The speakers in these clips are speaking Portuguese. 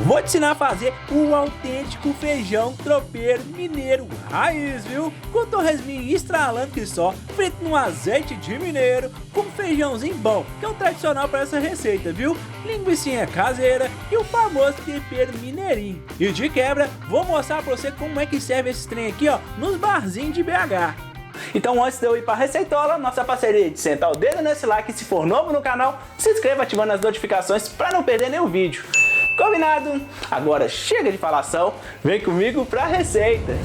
Vou te ensinar a fazer o autêntico feijão tropeiro mineiro raiz, viu? Com torresminho estralando que só, frito no azeite de mineiro, com feijãozinho bom, que é o tradicional para essa receita, viu? Linguicinha caseira e o famoso tempero mineirinho. E de quebra, vou mostrar pra você como é que serve esse trem aqui, ó, nos barzinhos de BH. Então antes de eu ir para a receitola, nossa parceria de sentar o dedo nesse like e se for novo no canal, se inscreva ativando as notificações para não perder nenhum vídeo. Combinado? Agora chega de falação, vem comigo para a receita.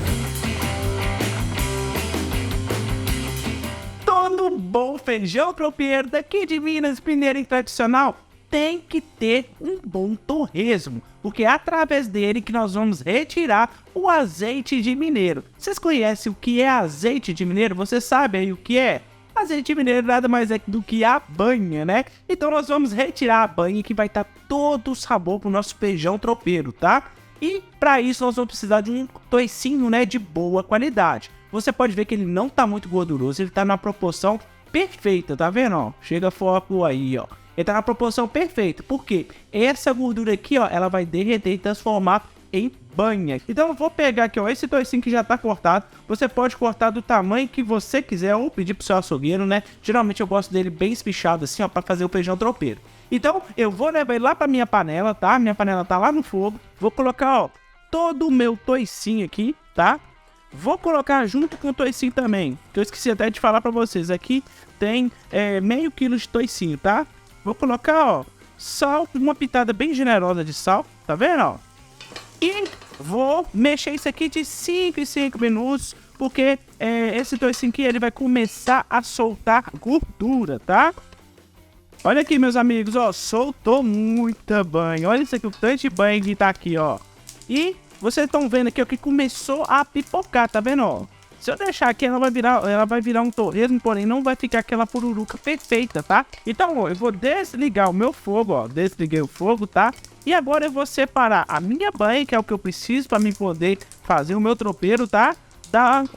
Todo bom feijão tropeiro daqui de Minas, mineiro e tradicional, tem que ter um bom torresmo, porque é através dele que nós vamos retirar o azeite de mineiro. Vocês conhecem o que é azeite de mineiro? Você sabe aí o que é? Azeite de mineiro nada mais é do que a banha, né? Então nós vamos retirar a banha que vai dar todo o sabor pro nosso feijão tropeiro, tá? E para isso nós vamos precisar de um toicinho, né, de boa qualidade. Você pode ver que ele não tá muito gorduroso, ele tá na proporção perfeita, tá vendo, ó? Chega foco aí, ó. Ele tá na proporção perfeita, porque essa gordura aqui, ó, ela vai derreter e transformar em banha. Então eu vou pegar aqui, ó, esse toicinho que já tá cortado. Você pode cortar do tamanho que você quiser ou pedir pro seu açougueiro, né? Geralmente eu gosto dele bem espichado assim, ó, pra fazer o feijão tropeiro. Então eu vou levar ele lá pra minha panela, tá? Minha panela tá lá no fogo. Vou colocar, ó, todo o meu toicinho aqui, tá? Vou colocar junto com o toicinho também, que eu esqueci até de falar pra vocês. Aqui tem meio quilo de toicinho, tá? Vou colocar, ó, sal, uma pitada bem generosa de sal, tá vendo, ó? E vou mexer isso aqui de 5 em 5 minutos, porque esse toicinho aqui, ele vai começar a soltar gordura, tá? Olha aqui, meus amigos, ó, soltou muita banha. Olha isso aqui, o tanto de banha que tá aqui, ó. E vocês estão vendo aqui, ó, que começou a pipocar, tá vendo, ó? Se eu deixar aqui, ela vai virar um torresmo, porém não vai ficar aquela pururuca perfeita, tá? Então, ó, eu vou desligar o meu fogo, ó. Desliguei o fogo, tá? E agora eu vou separar a minha banha, que é o que eu preciso para mim poder fazer o meu tropeiro, tá?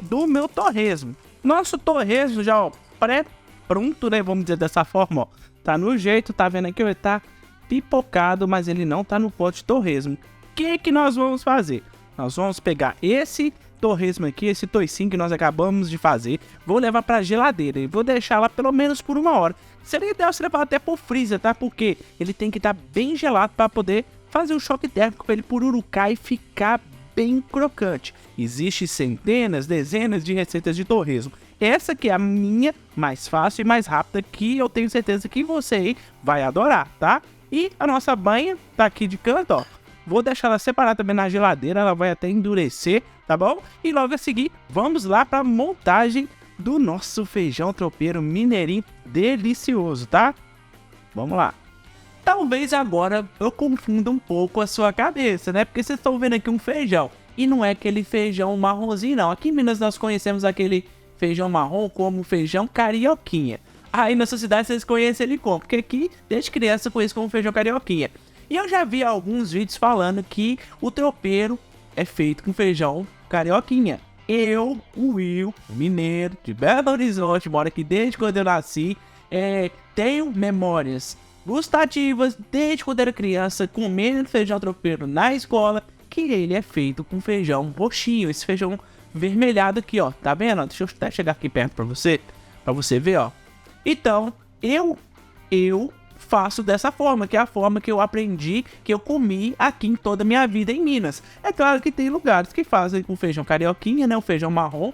Do meu torresmo. Nosso torresmo já, ó, pré-pronto, né? Vamos dizer dessa forma, ó. Tá no jeito, tá vendo aqui? Ele tá pipocado, mas ele não tá no pote de torresmo. O que nós vamos fazer? Nós vamos pegar esse torresmo aqui, esse toicinho que nós acabamos de fazer, vou levar pra geladeira e vou deixar lá pelo menos por 1 hora. Seria ideal você levar até pro freezer, tá? Porque ele tem que estar bem gelado para poder fazer um choque térmico para ele pururucar e ficar bem crocante. Existem centenas, dezenas de receitas de torresmo. Essa que é a minha mais fácil e mais rápida, que eu tenho certeza que você aí vai adorar, tá? E a nossa banha tá aqui de canto, ó. Vou deixar ela separada também na geladeira, ela vai até endurecer, tá bom? E logo a seguir, vamos lá para a montagem do nosso feijão tropeiro mineirinho delicioso, tá? Vamos lá. Talvez agora eu confunda um pouco a sua cabeça, né? Porque vocês estão vendo aqui um feijão e não é aquele feijão marronzinho, não. Aqui em Minas nós conhecemos aquele feijão marrom como feijão carioquinha. Aí na sua cidade vocês conhecem ele como? Porque aqui, desde criança, eu conheço como feijão carioquinha. E eu já vi alguns vídeos falando que o tropeiro é feito com feijão carioquinha. Eu, o Will, mineiro de Belo Horizonte, moro aqui desde quando eu nasci, tenho memórias gustativas desde quando era criança, comendo feijão tropeiro na escola, que ele é feito com feijão roxinho, esse feijão vermelhado aqui, ó, tá vendo? Deixa eu até chegar aqui perto pra você ver, ó. Então, eu faço dessa forma, que é a forma que eu aprendi, que eu comi aqui em toda a minha vida em Minas. É claro que tem lugares que fazem com feijão carioquinha, né, o feijão marrom.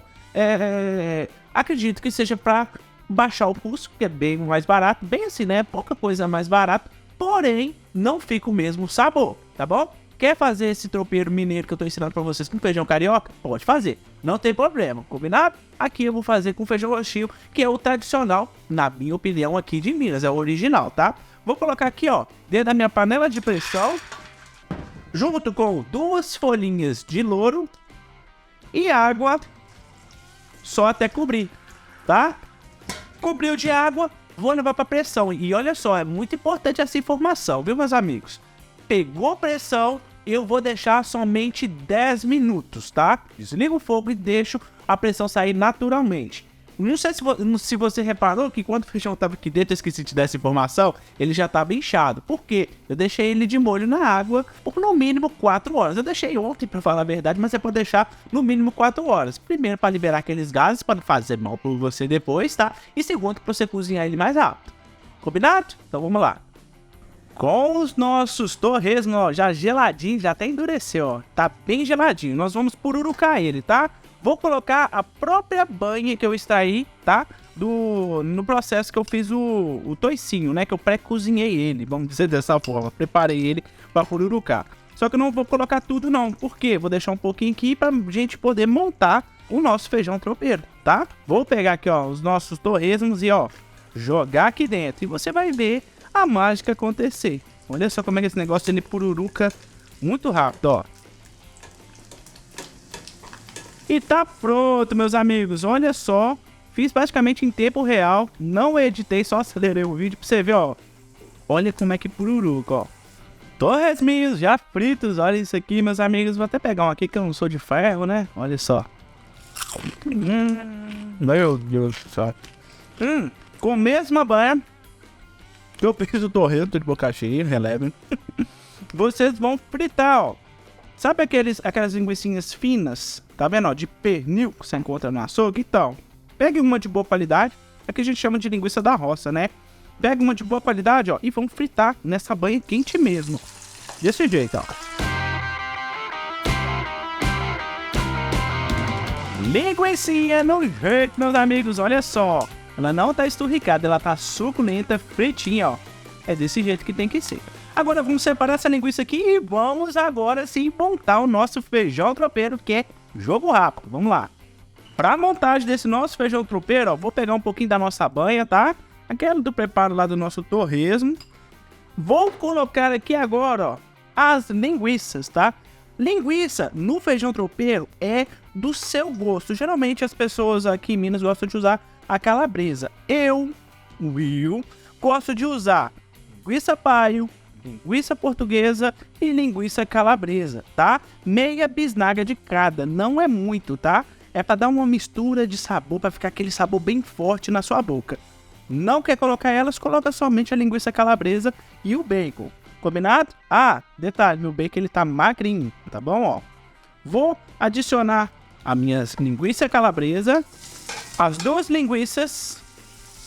Acredito que seja para baixar o custo, que é bem mais barato, bem assim, né, pouca coisa mais barato, porém não fica o mesmo sabor, tá bom? Quer fazer esse tropeiro mineiro que eu tô ensinando pra vocês com feijão carioca? Pode fazer, não tem problema, combinado? Aqui eu vou fazer com feijão roxinho, que é o tradicional, na minha opinião, aqui de Minas, é o original, tá? Vou colocar aqui, ó, dentro da minha panela de pressão, junto com 2 folhinhas de louro e água, só até cobrir, tá? Cobriu de água, vou levar pra pressão. E olha só, é muito importante essa informação, viu, meus amigos? Pegou pressão, eu vou deixar somente 10 minutos, tá? Desligo o fogo e deixo a pressão sair naturalmente. Não sei se você reparou que quando o feijão tava aqui dentro, eu esqueci de dar essa informação, ele já tava inchado. Por quê? Eu deixei ele de molho na água por no mínimo 4 horas. Eu deixei ontem, pra falar a verdade, mas você pode deixar no mínimo 4 horas. Primeiro, para liberar aqueles gases, para não fazer mal pra você depois, tá? E segundo, pra você cozinhar ele mais rápido. Combinado? Então vamos lá. Com os nossos torresmos, ó, já geladinho, já até endureceu, ó. Tá bem geladinho. Nós vamos pururucar ele, tá? Vou colocar a própria banha que eu extraí, tá? No processo que eu fiz o toicinho, né? Que eu pré-cozinhei ele, vamos dizer dessa forma. Preparei ele pra pururucar. Só que eu não vou colocar tudo não. Por quê? Vou deixar um pouquinho aqui pra gente poder montar o nosso feijão tropeiro, tá? Vou pegar aqui, ó, os nossos torresmos e, ó, jogar aqui dentro. E você vai ver a mágica acontecer. Olha só como é que esse negócio ele pururuca muito rápido, ó. E tá pronto, meus amigos. Olha só, fiz praticamente em tempo real. Não editei, só acelerei o vídeo pra você ver, ó. Olha como é que pururuca, ó. Torresminhos já fritos, olha isso aqui, meus amigos. Vou até pegar um aqui que eu não sou de ferro, né? Olha só. Meu Deus do céu. Com a mesma banha que eu fiz o torresmo, tô de boca cheia, relevem. Vocês vão fritar, ó. Sabe aquelas linguiçinhas finas, tá vendo, ó, de pernil que você encontra no açougue? Então, pegue uma de boa qualidade, é que a gente chama de linguiça da roça, né? Pegue uma de boa qualidade, ó, e vamos fritar nessa banha quente mesmo. Desse jeito, ó. Linguicinha no jeito, meus amigos, olha só. Ela não tá esturricada, ela tá suculenta, fritinha, ó. É desse jeito que tem que ser. Agora vamos separar essa linguiça aqui e vamos agora sim montar o nosso feijão tropeiro, que é jogo rápido. Vamos lá. Para a montagem desse nosso feijão tropeiro, ó, vou pegar um pouquinho da nossa banha, tá? Aquela do preparo lá do nosso torresmo. Vou colocar aqui agora, ó, as linguiças, tá? Linguiça no feijão tropeiro é do seu gosto. Geralmente as pessoas aqui em Minas gostam de usar a calabresa. Eu, Will, gosto de usar linguiça paio, linguiça portuguesa e linguiça calabresa, tá? Meia bisnaga de cada, não é muito, tá? É para dar uma mistura de sabor, para ficar aquele sabor bem forte na sua boca. Não quer colocar elas, coloca somente a linguiça calabresa e o bacon. Combinado? Ah, detalhe, meu bacon ele tá magrinho, tá bom, ó? Vou adicionar a minha linguiça calabresa, as 2 linguiças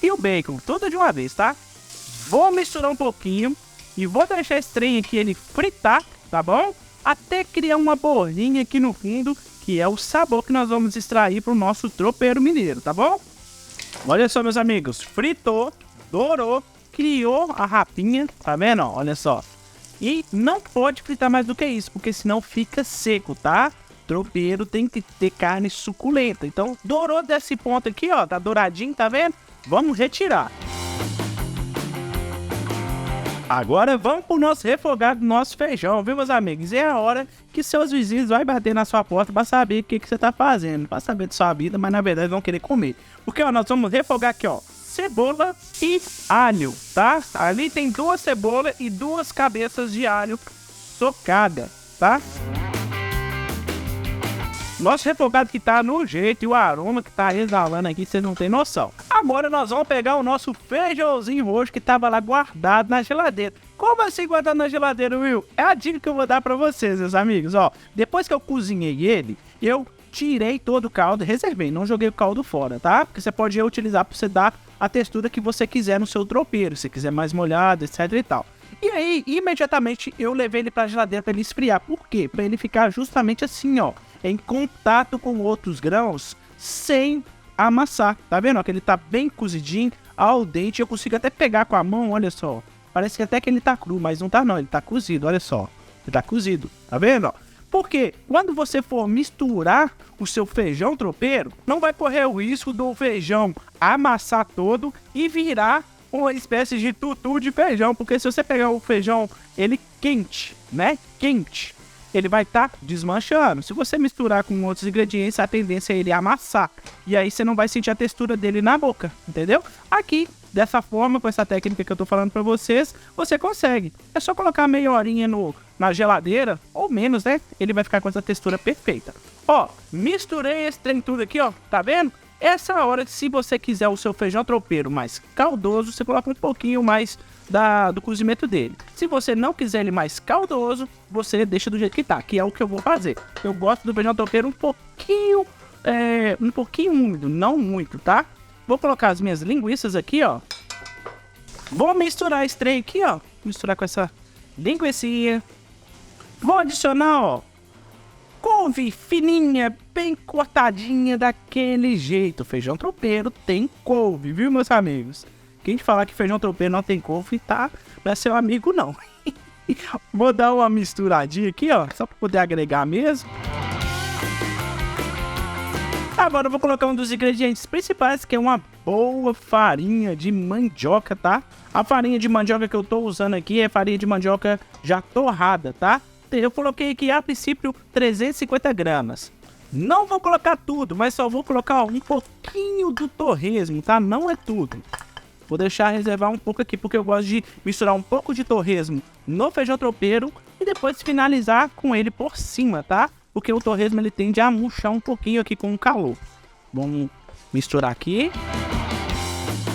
e o bacon, tudo de uma vez, tá? Vou misturar um pouquinho e vou deixar esse trem aqui ele fritar, tá bom? Até criar uma bolinha aqui no fundo, que é o sabor que nós vamos extrair pro nosso tropeiro mineiro, tá bom? Olha só, meus amigos, fritou, dourou, criou a rapinha, tá vendo? Ó, olha só. E não pode fritar mais do que isso, porque senão fica seco, tá? Tropeiro tem que ter carne suculenta. Então, dourou desse ponto aqui, ó, tá douradinho, tá vendo? Vamos retirar. Agora vamos pro nosso refogado do nosso feijão, viu, meus amigos? É a hora que seus vizinhos vão bater na sua porta pra saber o que você tá fazendo. Pra saber de sua vida, mas na verdade vão querer comer. Porque, ó, nós vamos refogar aqui, ó, cebola e alho, tá? Ali tem 2 cebolas e 2 cabeças de alho socada, tá? Nosso refogado que tá no jeito e o aroma que tá exalando aqui, vocês não tem noção. Agora nós vamos pegar o nosso feijãozinho roxo que tava lá guardado na geladeira. Como assim guardado na geladeira, Will? É a dica que eu vou dar pra vocês, meus amigos, ó. Depois que eu cozinhei ele, eu tirei todo o caldo, reservei, não joguei o caldo fora, tá? Porque você pode utilizar pra você dar a textura que você quiser no seu tropeiro, se quiser mais molhado, etc e tal. E aí, imediatamente, eu levei ele pra geladeira pra ele esfriar. Por quê? Pra ele ficar justamente assim, ó, em contato com outros grãos, sem amassar. Tá vendo? Ó, que ele tá bem cozidinho, ao dente. Eu consigo até pegar com a mão, olha só. Parece que até que ele tá cru, mas não tá não, ele tá cozido, olha só. Ele tá cozido, tá vendo? Ó? Porque quando você for misturar o seu feijão tropeiro, não vai correr o risco do feijão amassar todo e virar uma espécie de tutu de feijão. Porque se você pegar o feijão, ele quente, né? Quente, ele vai estar desmanchando. Se você misturar com outros ingredientes, a tendência é ele amassar. E aí você não vai sentir a textura dele na boca, entendeu? Aqui, dessa forma, com essa técnica que eu tô falando pra vocês, você consegue. É só colocar meia horinha na geladeira, ou menos, né? Ele vai ficar com essa textura perfeita. Ó, misturei esse trem tudo aqui, ó, tá vendo? Essa hora, se você quiser o seu feijão tropeiro mais caldoso, você coloca um pouquinho mais do cozimento dele. Se você não quiser ele mais caldoso, você deixa do jeito que tá, que é o que eu vou fazer. Eu gosto do feijão tropeiro um pouquinho úmido, não muito, tá? Vou colocar as minhas linguiças aqui, ó. Vou misturar esse trem aqui, ó. Misturar com essa linguicinha. Vou adicionar, ó, couve fininha, bem cortadinha daquele jeito. Feijão tropeiro tem couve, viu, meus amigos? Quem falar que feijão tropeiro não tem couve, tá? Não é seu amigo, não. Vou dar uma misturadinha aqui, ó, só para poder agregar mesmo. Agora eu vou colocar um dos ingredientes principais, que é uma boa farinha de mandioca, tá? A farinha de mandioca que eu tô usando aqui é farinha de mandioca já torrada, tá? Eu coloquei aqui a princípio 350 gramas. Não vou colocar tudo, mas só vou colocar um pouquinho do torresmo, tá? Não é tudo. Vou deixar reservar um pouco aqui, porque eu gosto de misturar um pouco de torresmo no feijão tropeiro e depois finalizar com ele por cima, tá? Porque o torresmo ele tende a murchar um pouquinho aqui com o calor. Vamos misturar aqui.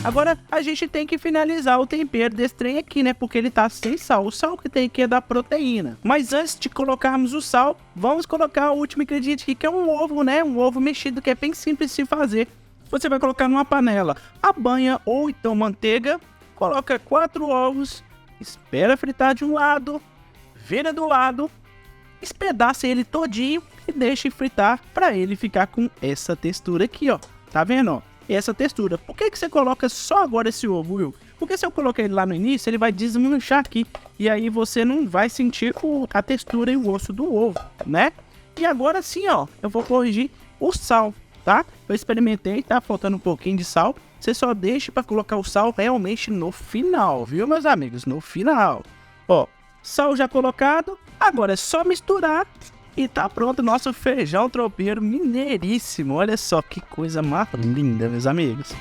Agora a gente tem que finalizar o tempero desse trem aqui, né? Porque ele tá sem sal. O sal que tem aqui é da proteína. Mas antes de colocarmos o sal, vamos colocar o último ingrediente aqui, que é um ovo, né? Um ovo mexido, que é bem simples de se fazer. Você vai colocar numa panela a banha ou então manteiga. Coloca 4 ovos. Espera fritar de um lado. Vira do lado. Espedaça ele todinho e deixe fritar para ele ficar com essa textura aqui, ó. Tá vendo, ó? Essa textura. Por que você coloca só agora esse ovo, Will? Porque se eu colocar ele lá no início, ele vai desmanchar aqui. E aí você não vai sentir a textura e o gosto do ovo, né? E agora sim, ó, eu vou corrigir o sal, tá? Eu experimentei, tá faltando um pouquinho de sal. Você só deixa para colocar o sal realmente no final, viu, meus amigos? No final. Ó, sal já colocado. Agora é só misturar. E tá pronto o nosso feijão tropeiro mineiríssimo. Olha só que coisa mais linda, meus amigos.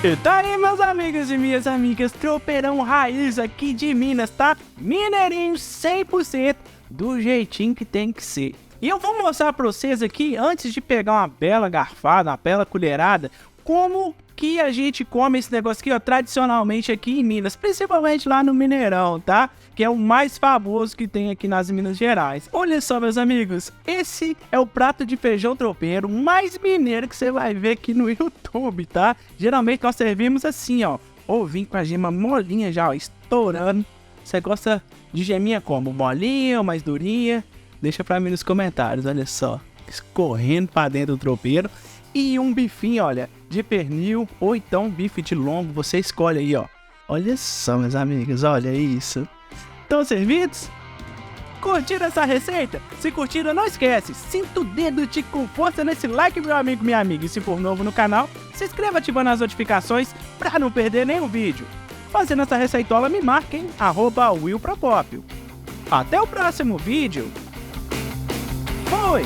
E tá aí, meus amigos e minhas amigas, tropeirão raiz aqui de Minas, tá? Mineirinho 100% do jeitinho que tem que ser. E eu vou mostrar pra vocês aqui, antes de pegar uma bela garfada, uma bela colherada, como que a gente come esse negócio aqui, ó, tradicionalmente aqui em Minas, principalmente lá no Mineirão, tá? Que é o mais famoso que tem aqui nas Minas Gerais. Olha só, meus amigos, esse é o prato de feijão tropeiro mais mineiro que você vai ver aqui no YouTube, tá? Geralmente nós servimos assim, ó, ovinho com a gema molinha já, ó, estourando. Você gosta de geminha como? Molinha ou mais durinha? Deixa pra mim nos comentários, olha só, escorrendo pra dentro do tropeiro. E um bifinho, olha, de pernil ou então bife de lombo, você escolhe aí, ó. Olha só, meus amigos, olha isso. Estão servidos? Curtiram essa receita? Se curtiram, não esquece, sinta o dedo com força nesse like, meu amigo, minha amiga. E se for novo no canal, se inscreva ativando as notificações pra não perder nenhum vídeo. Fazendo essa receitola, me marquem, @WillProcópio. Até o próximo vídeo. Fui!